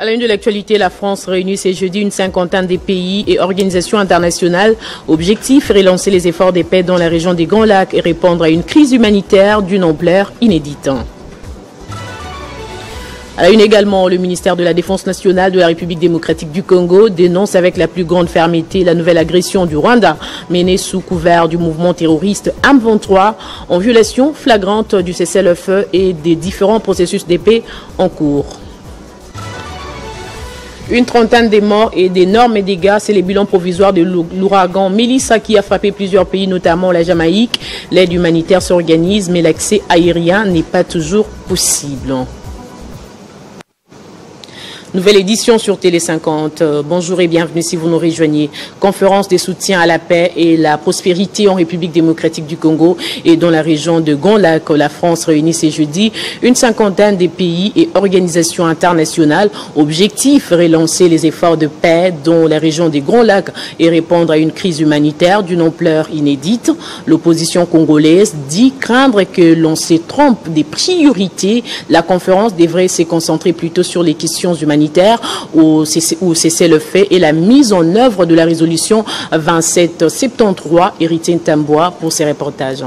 À la une de l'actualité, la France réunit ce jeudi une cinquantaine de pays et organisations internationales. Objectif, relancer les efforts de paix dans la région des Grands Lacs et répondre à une crise humanitaire d'une ampleur inédite. À la une également, le ministère de la Défense nationale de la République démocratique du Congo dénonce avec la plus grande fermeté la nouvelle agression du Rwanda menée sous couvert du mouvement terroriste M23 en violation flagrante du cessez-le-feu et des différents processus de paix en cours. Une trentaine de morts et d'énormes dégâts, c'est le bilan provisoire de l'ouragan Melissa qui a frappé plusieurs pays, notamment la Jamaïque. L'aide humanitaire s'organise, mais l'accès aérien n'est pas toujours possible. Nouvelle édition sur Télé 50. Bonjour et bienvenue si vous nous rejoignez. Conférence des soutiens à la paix et la prospérité en République démocratique du Congo et dans la région de Grand Lac. La France réunit ce jeudi une cinquantaine de pays et organisations internationales. Objectif, relancer les efforts de paix dans la région des Grands Lacs et répondre à une crise humanitaire d'une ampleur inédite. L'opposition congolaise dit craindre que l'on se trompe des priorités. La conférence devrait se concentrer plutôt sur les questions humanitaires où cessez le fait et la mise en œuvre de la résolution 2773. Étienne Tambois pour ces reportages.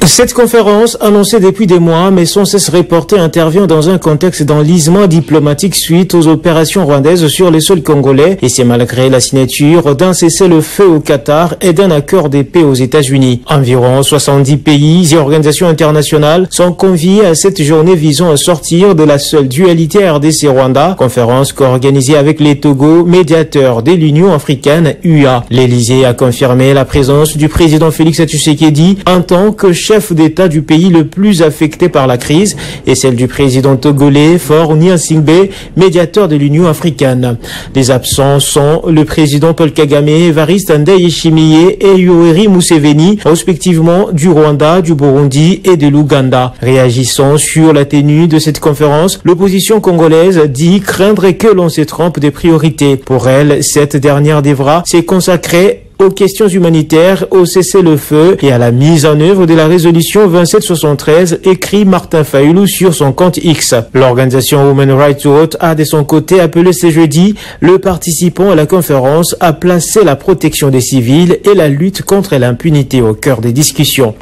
Cette conférence, annoncée depuis des mois, mais sans cesse reportée, intervient dans un contexte d'enlisement diplomatique suite aux opérations rwandaises sur les sols congolais, et c'est malgré la signature d'un cessez-le-feu au Qatar et d'un accord de paix aux États-Unis. Environ 70 pays et organisations internationales sont conviés à cette journée visant à sortir de la seule dualité RDC-Rwanda, conférence co-organisée avec les Togo, médiateurs de l'Union africaine UA. L'Élysée a confirmé la présence du président Félix Tshisekedi en tant que chef d'État du pays le plus affecté par la crise et celle du président togolais Faure Gnassingbé, médiateur de l'Union africaine. Les absents sont le président Paul Kagame, Evariste Ndayishimiye et Yoweri Museveni, respectivement du Rwanda, du Burundi et de l'Ouganda. Réagissant sur la tenue de cette conférence, l'opposition congolaise dit craindre que l'on se trompe des priorités. Pour elle, cette dernière devra se consacrer aux questions humanitaires, au cessez-le-feu et à la mise en œuvre de la résolution 2773, écrit Martin Fayulu sur son compte X. L'organisation Women Rights Watch a de son côté appelé ce jeudi le participant à la conférence à placer la protection des civils et la lutte contre l'impunité au cœur des discussions.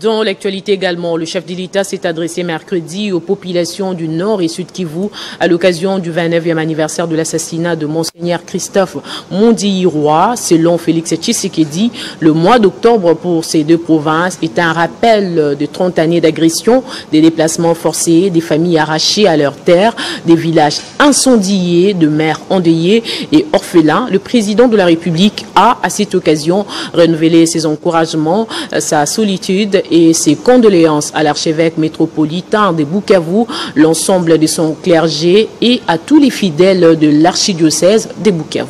Dans l'actualité également, le chef de l'État s'est adressé mercredi aux populations du Nord et Sud Kivu à l'occasion du 29e anniversaire de l'assassinat de Monseigneur Christophe Mundi-Iroi. Selon Félix Tshisekedi, le mois d'octobre pour ces deux provinces est un rappel de 30 années d'agression, des déplacements forcés, des familles arrachées à leurs terres, des villages incendiés, de mères endeuillées et orphelins. Le président de la République a, à cette occasion, renouvelé ses encouragements, sa solitude et ses condoléances à l'archevêque métropolitain de Bukavu, l'ensemble de son clergé et à tous les fidèles de l'archidiocèse de Bukavu.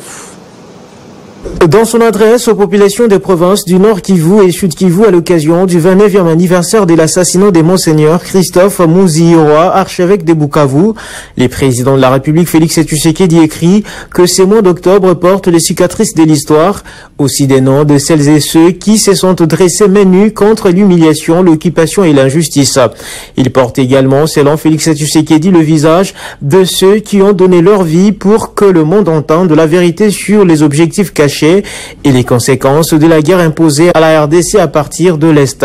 Dans son adresse aux populations des provinces du Nord Kivu et Sud Kivu à l'occasion du 29e anniversaire de l'assassinat de Monseigneur Christophe Mundi-Iroi, archevêque de Bukavu, le président de la République Félix Tshisekedi écrit que ces mois d'octobre portent les cicatrices de l'histoire, aussi des noms de celles et ceux qui se sont dressés main nue contre l'humiliation, l'occupation et l'injustice. Il porte également, selon Félix Tshisekedi, le visage de ceux qui ont donné leur vie pour que le monde entende la vérité sur les objectifs cachés et les conséquences de la guerre imposée à la RDC à partir de l'Est.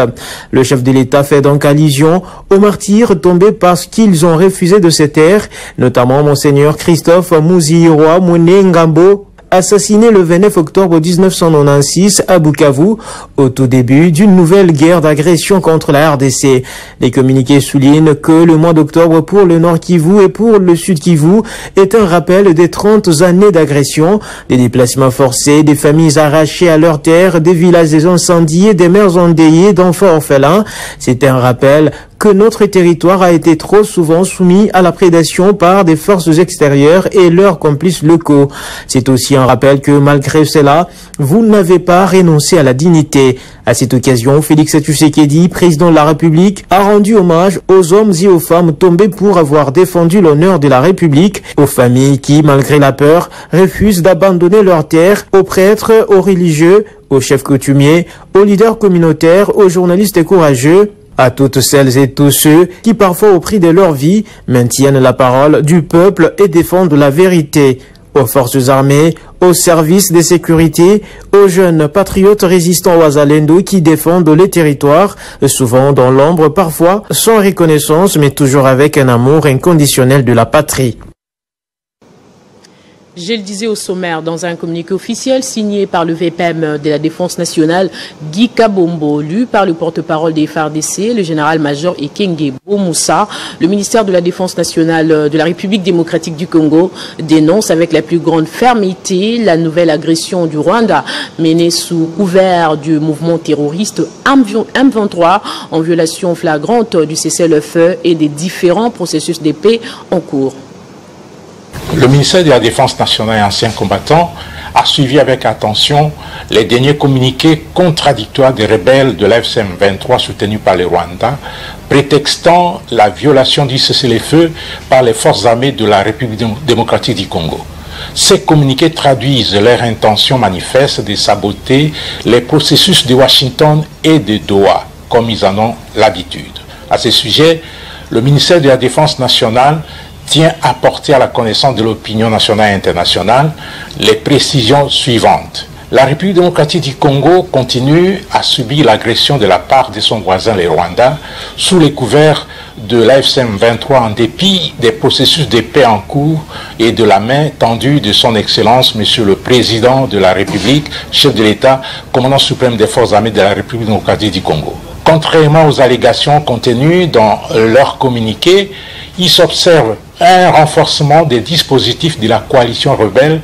Le chef de l'État fait donc allusion aux martyrs tombés parce qu'ils ont refusé de se taire, notamment Monseigneur Christophe Mundi-Iroi Ngambo, assassiné le 29 octobre 1996 à Bukavu, au tout début d'une nouvelle guerre d'agression contre la RDC. Les communiqués soulignent que le mois d'octobre pour le Nord Kivu et pour le Sud Kivu est un rappel des 30 années d'agression, des déplacements forcés, des familles arrachées à leurs terres, des villages incendiés, des mères endeuillées, d'enfants orphelins. C'est un rappel que notre territoire a été trop souvent soumis à la prédation par des forces extérieures et leurs complices locaux. C'est aussi un rappel que malgré cela, vous n'avez pas renoncé à la dignité. À cette occasion, Félix Tshisekedi, président de la République, a rendu hommage aux hommes et aux femmes tombés pour avoir défendu l'honneur de la République, aux familles qui, malgré la peur, refusent d'abandonner leurs terres, aux prêtres, aux religieux, aux chefs coutumiers, aux leaders communautaires, aux journalistes courageux, à toutes celles et tous ceux qui parfois au prix de leur vie maintiennent la parole du peuple et défendent la vérité. Aux forces armées, aux services de sécurité, aux jeunes patriotes résistants aux Wazalendo qui défendent les territoires, souvent dans l'ombre, parfois sans reconnaissance, mais toujours avec un amour inconditionnel de la patrie. Je le disais au sommaire, dans un communiqué officiel signé par le VPM de la Défense nationale, Guy Kabombo, lu par le porte-parole des FARDC, le général-major Ekenge Bomoussa, le ministère de la Défense nationale de la République démocratique du Congo dénonce avec la plus grande fermeté la nouvelle agression du Rwanda menée sous couvert du mouvement terroriste M23 en violation flagrante du cessez-le-feu et des différents processus de paix en cours. Le ministère de la Défense nationale et anciens combattants a suivi avec attention les derniers communiqués contradictoires des rebelles de l'AFC M23 soutenus par le Rwanda, prétextant la violation du cessez-le-feu par les forces armées de la République démocratique du Congo. Ces communiqués traduisent leur intention manifeste de saboter les processus de Washington et de Doha, comme ils en ont l'habitude. À ce sujet, le ministère de la Défense nationale tient à porter à la connaissance de l'opinion nationale et internationale les précisions suivantes. La République démocratique du Congo continue à subir l'agression de la part de son voisin le Rwanda sous les couverts de l'AFC M23 en dépit des processus de paix en cours et de la main tendue de son Excellence Monsieur le Président de la République, chef de l'État, commandant suprême des forces armées de la République démocratique du Congo. Contrairement aux allégations contenues dans leur communiqué, il s'observe un renforcement des dispositifs de la coalition rebelle,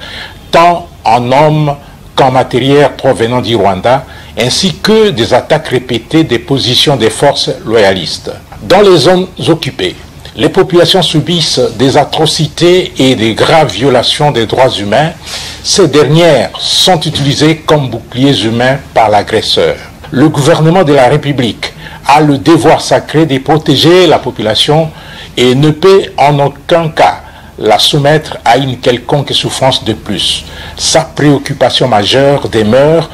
tant en hommes qu'en matériel provenant du Rwanda, ainsi que des attaques répétées des positions des forces loyalistes. Dans les zones occupées, les populations subissent des atrocités et des graves violations des droits humains. Ces dernières sont utilisées comme boucliers humains par l'agresseur. Le gouvernement de la République a le devoir sacré de protéger la population et ne peut en aucun cas la soumettre à une quelconque souffrance de plus. Sa préoccupation majeure demeure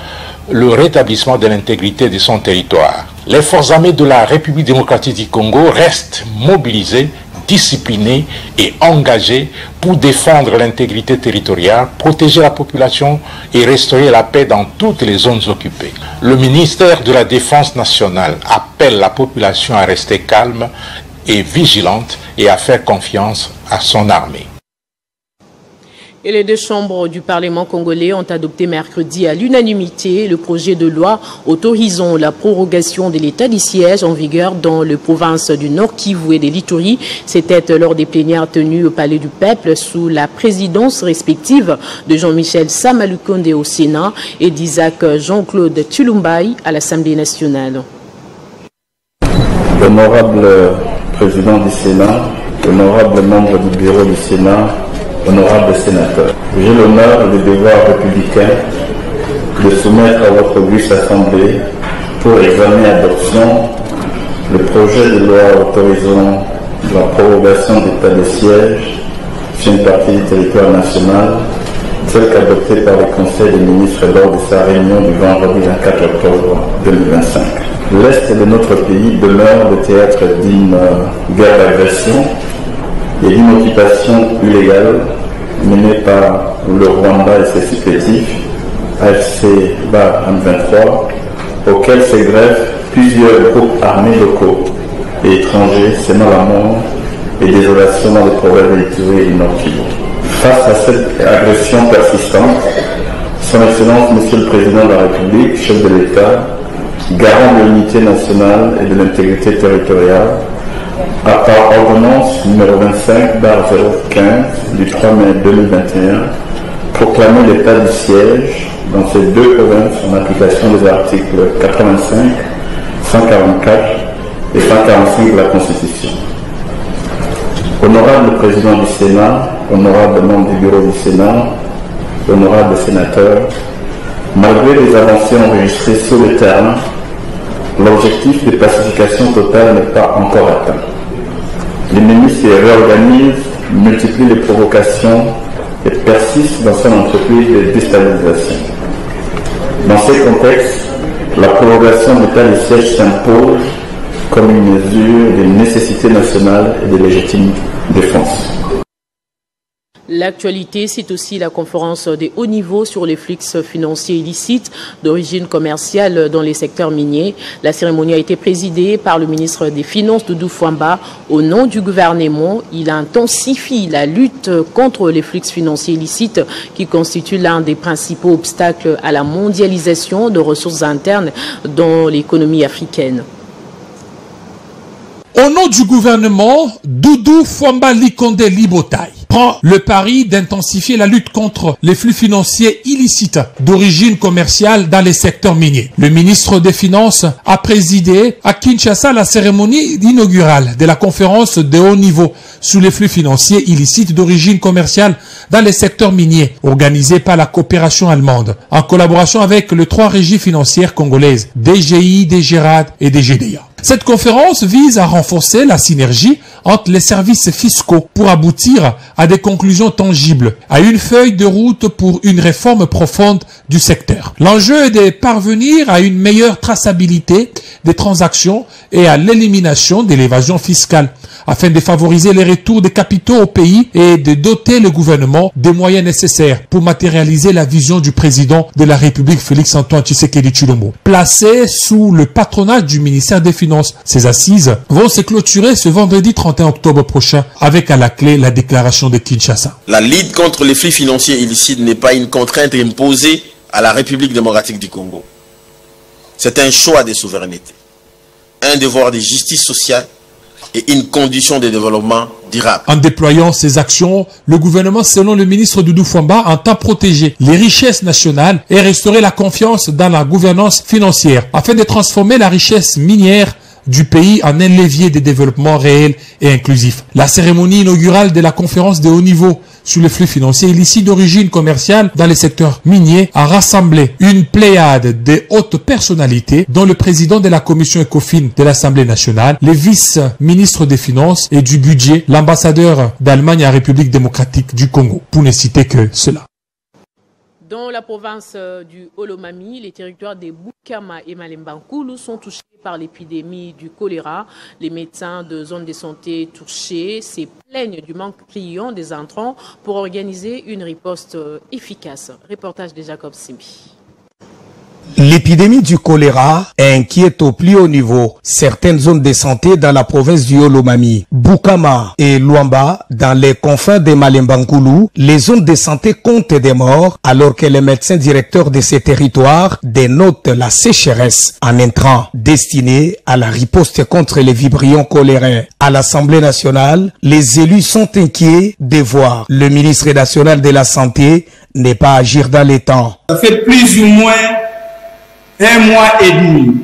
le rétablissement de l'intégrité de son territoire. Les forces armées de la République démocratique du Congo restent mobilisées, disciplinées et engagées pour défendre l'intégrité territoriale, protéger la population et restaurer la paix dans toutes les zones occupées. Le ministère de la Défense nationale appelle la population à rester calme et vigilante et à faire confiance à son armée. Et les deux chambres du Parlement congolais ont adopté mercredi à l'unanimité le projet de loi autorisant la prorogation de l'état du siège en vigueur dans les provinces du Nord Kivu et de l'Ituri. C'était lors des plénières tenues au Palais du Peuple sous la présidence respective de Jean-Michel Samalukonde au Sénat et d'Isaac Jean-Claude Tshilumbai à l'Assemblée nationale. Honorable Président du Sénat, honorable membre du bureau du Sénat, honorable sénateur, j'ai l'honneur et le devoir républicain de soumettre à votre auguste assemblée pour examen et adoption le projet de loi autorisant la prorogation d'état de siège sur une partie du territoire national, tel qu'adopté par le Conseil des ministres lors de sa réunion du vendredi 24 octobre 2025. L'Est de notre pays demeure le théâtre d'une guerre d'agression et d'une occupation illégale menée par le Rwanda et ses supplétifs, AFC M23, auxquels se greffent plusieurs groupes armés locaux et étrangers sèmant la mort et désolation dans les provinces de l'Ituri et du Nord Kivu. Face à cette agression persistante, Son Excellence Monsieur le Président de la République, chef de l'État, garant de l'unité nationale et de l'intégrité territoriale, a par ordonnance numéro 25/015 du 3 mai 2021 proclamé l'état du siège dans ces deux provinces en application des articles 85, 144 et 145 de la Constitution. Honorable Président du Sénat, honorable membre du bureau du Sénat, honorable sénateur, malgré les avancées enregistrées sur le terrain, l'objectif de pacification totale n'est pas encore atteint. L'ennemi se réorganise, multiplie les provocations et persiste dans son entreprise de déstabilisation. Dans ce contexte, la prorogation d'état de siège s'impose comme une mesure de nécessité nationale et de légitime défense. L'actualité, c'est aussi la conférence de haut niveau sur les flux financiers illicites d'origine commerciale dans les secteurs miniers. La cérémonie a été présidée par le ministre des Finances, Doudou Fwamba. Au nom du gouvernement, il intensifie la lutte contre les flux financiers illicites qui constituent l'un des principaux obstacles à la mondialisation de ressources internes dans l'économie africaine. Au nom du gouvernement, Doudou Fwamba Likonde Libotaï prend le pari d'intensifier la lutte contre les flux financiers illicites d'origine commerciale dans les secteurs miniers. Le ministre des Finances a présidé à Kinshasa la cérémonie inaugurale de la conférence de haut niveau sur les flux financiers illicites d'origine commerciale dans les secteurs miniers, organisée par la coopération allemande, en collaboration avec les 3 régies financières congolaises, DGI, DGRAD et DGDA. Cette conférence vise à renforcer la synergie entre les services fiscaux pour aboutir à des conclusions tangibles, à une feuille de route pour une réforme profonde du secteur. L'enjeu est de parvenir à une meilleure traçabilité des transactions et à l'élimination de l'évasion fiscale, afin de favoriser les retours des capitaux au pays et de doter le gouvernement des moyens nécessaires pour matérialiser la vision du président de la République, Félix-Antoine Tshisekedi Tshilombo. Placé sous le patronage du ministère des Finances, ces assises vont se clôturer ce vendredi 31 octobre prochain avec à la clé la déclaration de Kinshasa. La lutte contre les flux financiers illicites n'est pas une contrainte imposée à la République démocratique du Congo. C'est un choix de souveraineté, un devoir de justice sociale et une condition de développement durable. En déployant ces actions, le gouvernement, selon le ministre Doudou Fwamba, entend protéger les richesses nationales et restaurer la confiance dans la gouvernance financière afin de transformer la richesse minière du pays en un levier de développement réel et inclusif. La cérémonie inaugurale de la conférence de haut niveau sur les flux financiers illicites d'origine commerciale dans les secteurs miniers a rassemblé une pléiade de hautes personnalités, dont le président de la commission ECOFIN de l'Assemblée nationale, les vice-ministres des Finances et du Budget, l'ambassadeur d'Allemagne à la République démocratique du Congo, pour ne citer que cela. Dans la province du Olomami, les territoires des Bukama et Malembankulu sont touchés par l'épidémie du choléra. Les médecins de zones de santé touchées se plaignent du manque criant des intrants pour organiser une riposte efficace. Reportage de Jacob Simbi. L'épidémie du choléra inquiète au plus haut niveau certaines zones de santé dans la province du Olomami. Bukama et Luamba, dans les confins de Malembankulu, les zones de santé comptent des morts alors que les médecins directeurs de ces territoires dénotent la sécheresse en intrants destinés à la riposte contre les vibrions cholérains. À l'Assemblée nationale, les élus sont inquiets de voir le ministre national de la Santé ne pas agir dans les temps. Ça fait plus ou moins 1 mois et demi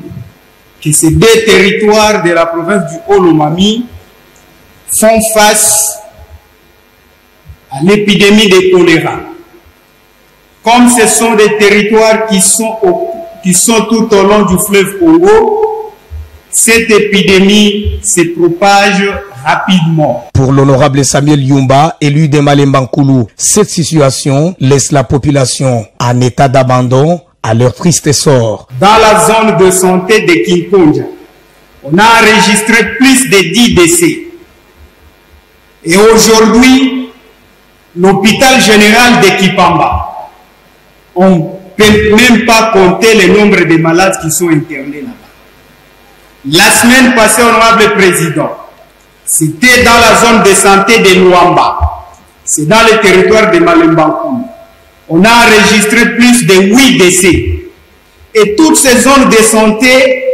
que ces 2 territoires de la province du Olomami font face à l'épidémie de choléra. Comme ce sont des territoires qui sont tout au long du fleuve Congo, cette épidémie se propage rapidement. Pour l'honorable Samuel Yumba, élu de Malembankulu, cette situation laisse la population en état d'abandon à leur triste sort. Dans la zone de santé de Kinkonja, on a enregistré plus de 10 décès. Et aujourd'hui, l'hôpital général de Kipamba, on ne peut même pas compter le nombre de malades qui sont internés là-bas. La semaine passée, honorable président, c'était dans la zone de santé de Luamba, c'est dans le territoire de Malembankulu. On a enregistré plus de 8 décès. Et toutes ces zones de santé,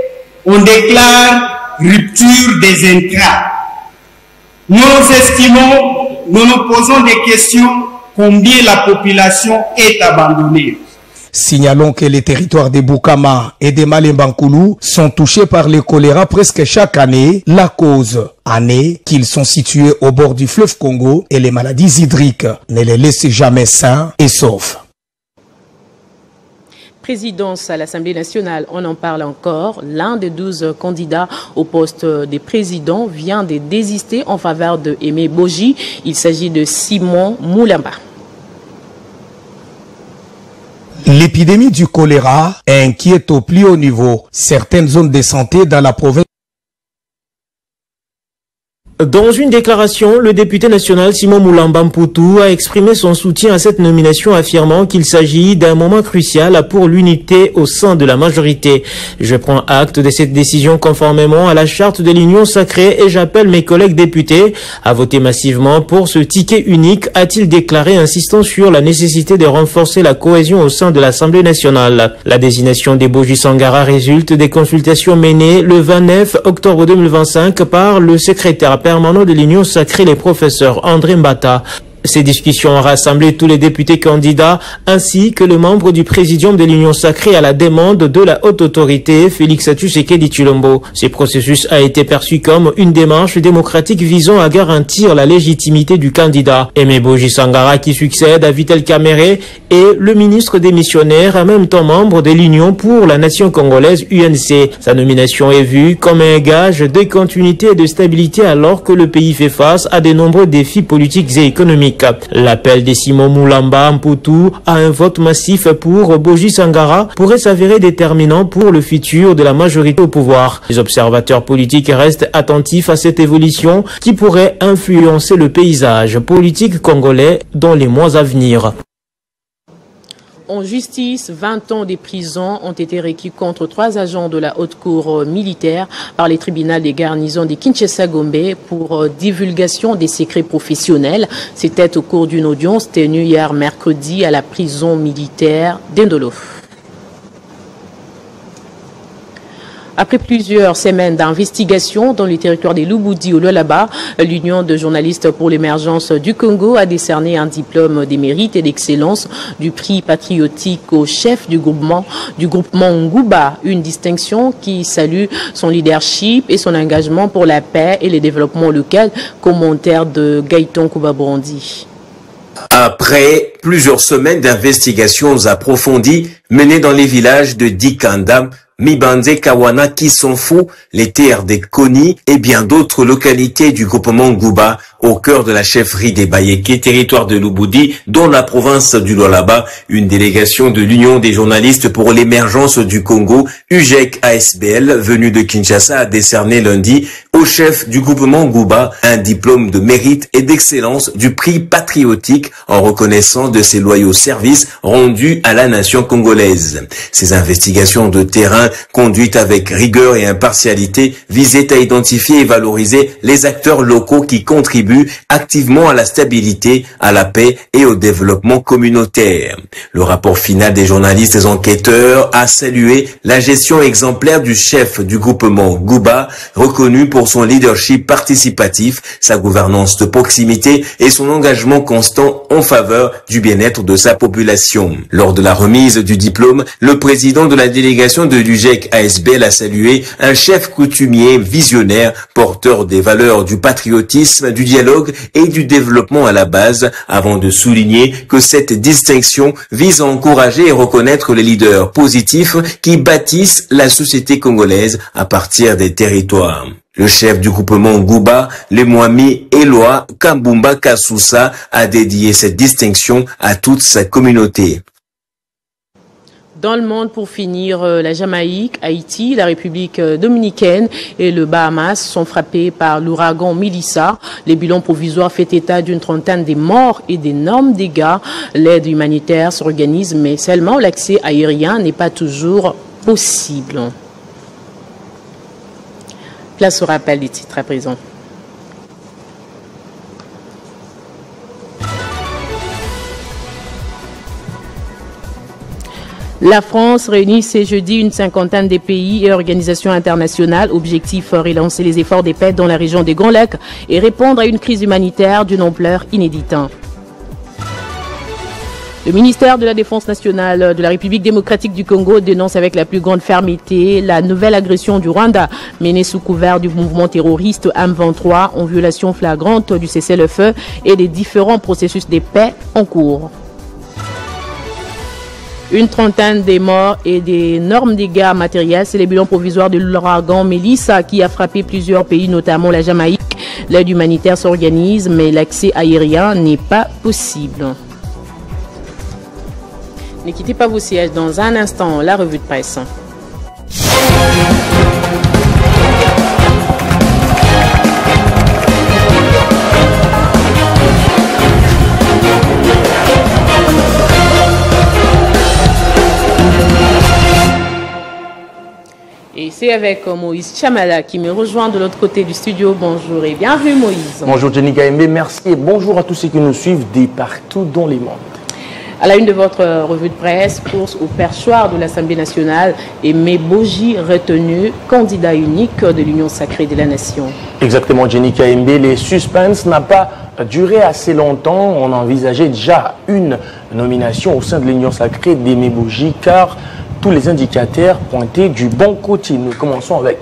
on déclare rupture des intrants. Nous estimons, nous nous posons des questions, combien la population est abandonnée. Signalons que les territoires de Bukama et de Malembankulu sont touchés par le choléra presque chaque année. La cause en est qu'ils sont situés au bord du fleuve Congo et les maladies hydriques ne les laissent jamais sains et saufs. Présidence à l'Assemblée nationale, on en parle encore. L'un des 12 candidats au poste de président vient de désister en faveur de Aimé Boji. Il s'agit de Simon Moulamba. L'épidémie du choléra inquiète au plus haut niveau certaines zones de santé dans la province. Dans une déclaration, le député national Simon Moulamba Mpoutou a exprimé son soutien à cette nomination, affirmant qu'il s'agit d'un moment crucial pour l'unité au sein de la majorité. Je prends acte de cette décision conformément à la charte de l'Union sacrée et j'appelle mes collègues députés à voter massivement pour ce ticket unique, a-t-il déclaré, insistant sur la nécessité de renforcer la cohésion au sein de l'Assemblée nationale. La désignation d'Eboji Sangara résulte des consultations menées le 29 octobre 2025 par le secrétaire permanent de l'Union sacrée, les professeurs André Mbata. Ces discussions ont rassemblé tous les députés candidats ainsi que le membre du présidium de l'Union sacrée à la demande de la haute autorité Félix Tshisekedi Tshilombo. Ce processus a été perçu comme une démarche démocratique visant à garantir la légitimité du candidat. Eboji Sangara, qui succède à Vital Kamerhe, est le ministre démissionnaire, en même temps membre de l'Union pour la nation congolaise UNC. Sa nomination est vue comme un gage de continuité et de stabilité alors que le pays fait face à de nombreux défis politiques et économiques. L'appel de Simon Moulamba Mpoutou à un vote massif pour Boji Sangara pourrait s'avérer déterminant pour le futur de la majorité au pouvoir. Les observateurs politiques restent attentifs à cette évolution qui pourrait influencer le paysage politique congolais dans les mois à venir. En justice, 20 ans de prison ont été requis contre 3 agents de la haute cour militaire par les tribunaux des garnisons de Kinshasa-Gombe pour divulgation des secrets professionnels. C'était au cours d'une audience tenue hier mercredi à la prison militaire d'Indolo. Après plusieurs semaines d'investigation dans le territoire des Lubudi au Lualaba, l'Union de journalistes pour l'émergence du Congo a décerné un diplôme des mérites et d'excellence du prix patriotique au chef du groupement Ngouba, une distinction qui salue son leadership et son engagement pour la paix et le développement local. Commentaire de Gaëtan Koubabrandi. Après plusieurs semaines d'investigations approfondies menées dans les villages de Dikandam, Mibande, Kawana, Kisonfou, les terres des Koni et bien d'autres localités du groupement Ngouba au cœur de la chefferie des Bayeke, territoire de Lubudi, dans la province du Lualaba, une délégation de l'Union des journalistes pour l'émergence du Congo, UJEC ASBL, venue de Kinshasa, a décerné lundi au chef du groupement Ngouba un diplôme de mérite et d'excellence du prix patriotique en reconnaissance de ses loyaux services rendus à la nation congolaise. Ces investigations de terrain conduites avec rigueur et impartialité visaient à identifier et valoriser les acteurs locaux qui contribuent activement à la stabilité, à la paix et au développement communautaire. Le rapport final des journalistes enquêteurs a salué la gestion exemplaire du chef du groupement Ngouba, reconnu pour son leadership participatif, sa gouvernance de proximité et son engagement constant en faveur du bien-être de sa population. Lors de la remise du diplôme, le président de la délégation de l'UJEC ASBL a salué un chef coutumier visionnaire, porteur des valeurs du patriotisme, du dialogue et du développement à la base, avant de souligner que cette distinction vise à encourager et reconnaître les leaders positifs qui bâtissent la société congolaise à partir des territoires. Le chef du groupement Ngouba, Lemwami Eloi Kambumba Kasousa, a dédié cette distinction à toute sa communauté. Dans le monde, pour finir, la Jamaïque, Haïti, la République dominicaine et le Bahamas sont frappés par l'ouragan Melissa. Les bilans provisoires fait état d'une trentaine de morts et d'énormes dégâts. L'aide humanitaire s'organise, mais seulement l'accès aérien n'est pas toujours possible. Place au rappel des titres à présent. La France réunit ce jeudi une cinquantaine de pays et organisations internationales. Objectif, relancer les efforts de paix dans la région des Grands Lacs et répondre à une crise humanitaire d'une ampleur inédite. Le ministère de la Défense nationale de la République démocratique du Congo dénonce avec la plus grande fermeté la nouvelle agression du Rwanda menée sous couvert du mouvement terroriste M23 en violation flagrante du cessez-le-feu et des différents processus de paix en cours. Une trentaine de morts et d'énormes dégâts matériels, c'est les bilans provisoires de l'ouragan Melissa qui a frappé plusieurs pays, notamment la Jamaïque. L'aide humanitaire s'organise, mais l'accès aérien n'est pas possible. Ne quittez pas vos sièges, dans un instant, la revue de presse. Et c'est avec Moïse Chamala qui me rejoint de l'autre côté du studio. Bonjour et bienvenue Moïse. Bonjour Jenny Kaembe, merci et bonjour à tous ceux qui nous suivent de partout dans les mondes. À la une de votre revue de presse, course au perchoir de l'Assemblée nationale, Aimé Boji retenu candidat unique de l'Union sacrée de la nation. Exactement Jenny Kaembe, les suspens n'a pas duré assez longtemps. On envisageait déjà une nomination au sein de l'Union sacrée d'Aimé Boji car tous les indicateurs pointaient du bon côté. Nous commençons avec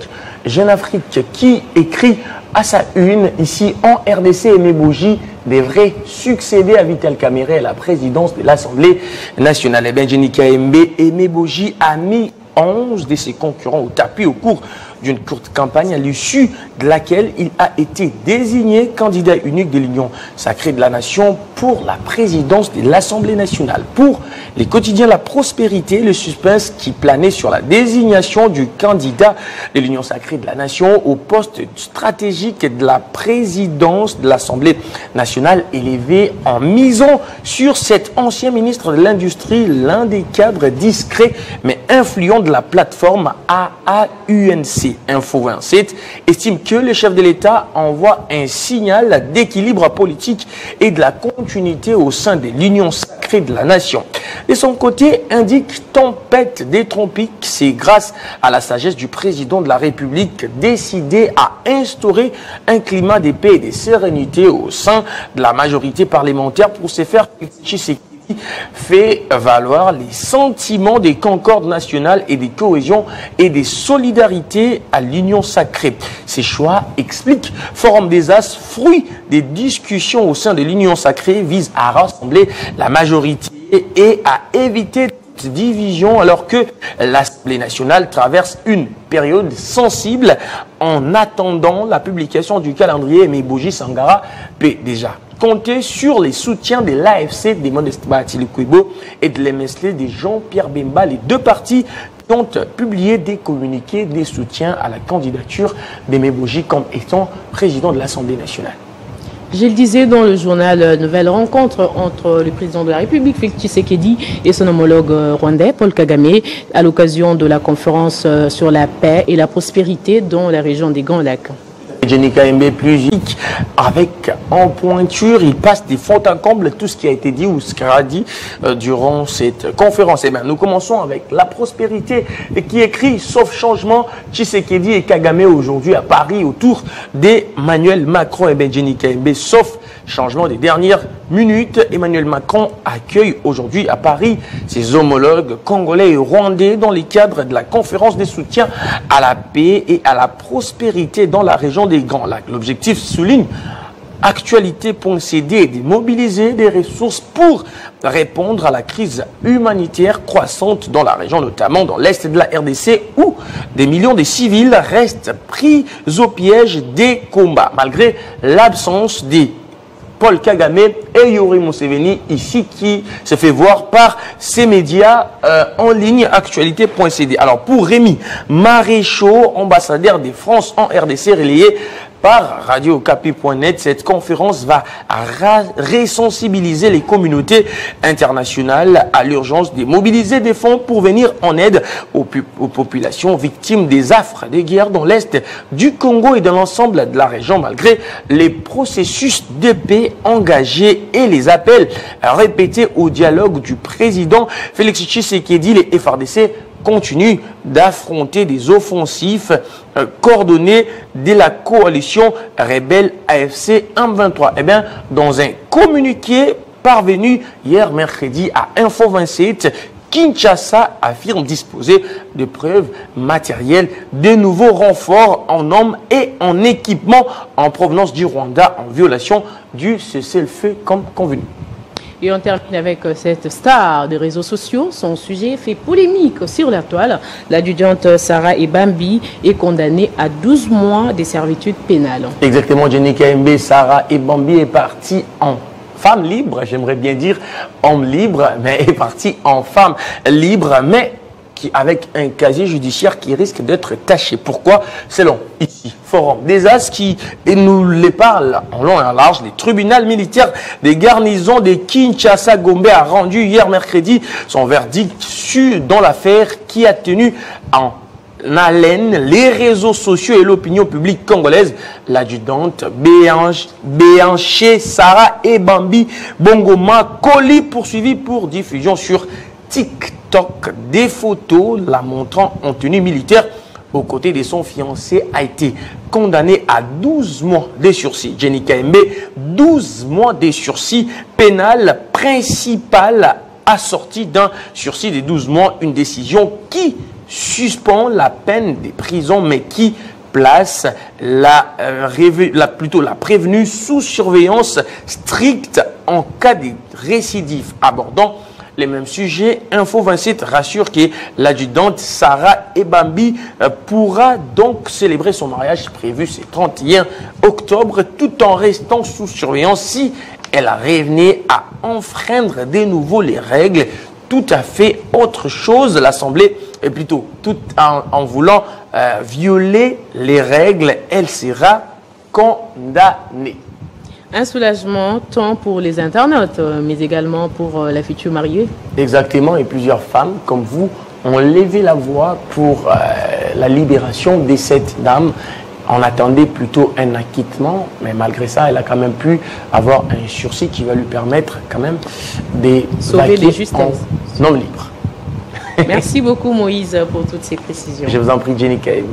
Jeune Afrique qui écrit à sa une, ici en RDC, Aimé Boji devrait succéder à Vital Kamerhe à la présidence de l'Assemblée nationale. Et bien, Jenny Kaembe, Aimé Boji a mis 11 de ses concurrents au tapis au cours d'une courte campagne à l'issue de laquelle il a été désigné candidat unique de l'Union sacrée de la nation pour la présidence de l'Assemblée nationale. Pour les quotidiens La Prospérité, le suspense qui planait sur la désignation du candidat de l'Union sacrée de la nation au poste stratégique de la présidence de l'Assemblée nationale élevé en misant sur cet ancien ministre de l'Industrie, l'un des cadres discrets mais influents de la plateforme AAUNC. Info 27 estime que le chef de l'État envoie un signal d'équilibre politique et de la continuité au sein de l'Union sacrée de la nation. De son côté, indique tempête des tropiques, c'est grâce à la sagesse du président de la République décidé à instaurer un climat de paix et de sérénité au sein de la majorité parlementaire pour se faire fait valoir les sentiments des concordes nationales et des cohésions et des solidarités à l'Union sacrée. Ces choix expliquent Forum des As, fruit des discussions au sein de l'Union sacrée, vise à rassembler la majorité et à éviter toute division alors que l'Assemblée nationale traverse une période sensible en attendant la publication du calendrier. Aimé Boji Sangara peut déjà compter sur les soutiens de l'AFC, des Modeste Bahatili-Kouibo et de l'MSL de Jean-Pierre Bemba, les deux partis qui ont publié des communiqués, des soutiens à la candidature d'Aimé Boji comme étant président de l'Assemblée nationale. Je le disais dans le journal Nouvelle Rencontre entre le président de la République, Félix Tshisekedi, et son homologue rwandais, Paul Kagame, à l'occasion de la conférence sur la paix et la prospérité dans la région des Grands Lacs. Jenny Kaembe plus avec en pointure, il passe des fonds en comble tout ce qui a été dit ou ce qu'il a dit durant cette conférence. Et bien, nous commençons avec La Prospérité qui écrit sauf changement, Tshisekedi et Kagame aujourd'hui à Paris autour d'Emmanuel Macron. Et bien, Jenny Kaembe, sauf changement des dernières minutes, Emmanuel Macron accueille aujourd'hui à Paris ses homologues congolais et rwandais dans les cadres de la conférence des soutiens à la paix et à la prospérité dans la région des Grands Lacs. L'objectif souligne actualité.cd de mobiliser des ressources pour répondre à la crise humanitaire croissante dans la région, notamment dans l'est de la RDC où des millions de civils restent pris au piège des combats malgré l'absence des Paul Kagame et Yoweri Museveni ici qui se fait voir par ces médias en ligne actualité.cd. Alors pour Rémi Maréchaux, ambassadeur de France en RDC relayé par radiocapi.net, cette conférence va résensibiliser les communautés internationales à l'urgence de mobiliser des fonds pour venir en aide aux populations victimes des affres des guerres dans l'est du Congo et dans l'ensemble de la région, malgré les processus de paix engagés et les appels répétés au dialogue du président Félix Tshisekedi. Les FARDC continue d'affronter des offensifs coordonnés de la coalition rebelle AFC M23. Eh bien, dans un communiqué parvenu hier mercredi à Info 27, Kinshasa affirme disposer de preuves matérielles, de nouveaux renforts en hommes et en équipement en provenance du Rwanda en violation du cessez-le-feu comme convenu. Et on termine avec cette star des réseaux sociaux. Son sujet fait polémique sur la toile. L'adjudante Sarah Ebambi est condamnée à 12 mois de servitude pénale. Exactement, Jenny Kaembe. Sarah Ebambi est partie en femme libre, j'aimerais bien dire homme libre, mais est partie en femme libre, mais avec un casier judiciaire qui risque d'être taché. Pourquoi? Selon ici, Forum des As qui nous les parle en long et en large, les tribunaux militaires des garnisons de Kinshasa Gombe a rendu hier mercredi son verdict dans l'affaire qui a tenu en haleine les réseaux sociaux et l'opinion publique congolaise. L'adjudante Béanché Sarah et Bambi Bongoma Koli poursuivi pour diffusion sur TikTok des photos la montrant en tenue militaire aux côtés de son fiancé a été condamné à 12 mois de sursis. Jenny Kaembe, 12 mois de sursis pénal principal assorti d'un sursis de 12 mois, une décision qui suspend la peine de prison mais qui place la prévenue sous surveillance stricte en cas de récidive. Abordant les mêmes sujets, Info 27 rassure que l'adjudante Sarah Ebambi pourra donc célébrer son mariage prévu ce 31 octobre tout en restant sous surveillance si elle revenait à enfreindre de nouveau les règles. Tout à fait autre chose. L'Assemblée, plutôt tout en voulant violer les règles, elle sera condamnée. Un soulagement tant pour les internautes, mais également pour la future mariée. Exactement, et plusieurs femmes comme vous ont levé la voix pour la libération de cette dame. On attendait plutôt un acquittement, mais malgré ça, elle a quand même pu avoir un sursis qui va lui permettre quand même de sauver les justesses. Non libre. Merci beaucoup Moïse pour toutes ces précisions. Je vous en prie, Jenny Kaembe.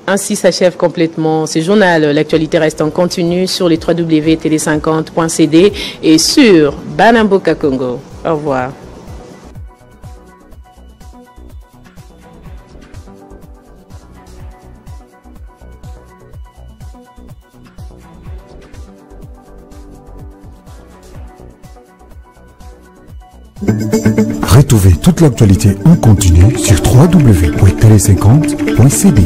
Ainsi s'achève complètement ce journal. L'actualité reste en continu sur les www.tele50.cd et sur Banamboka Congo. Au revoir. Retrouvez toute l'actualité en continu sur www.tele50.cd.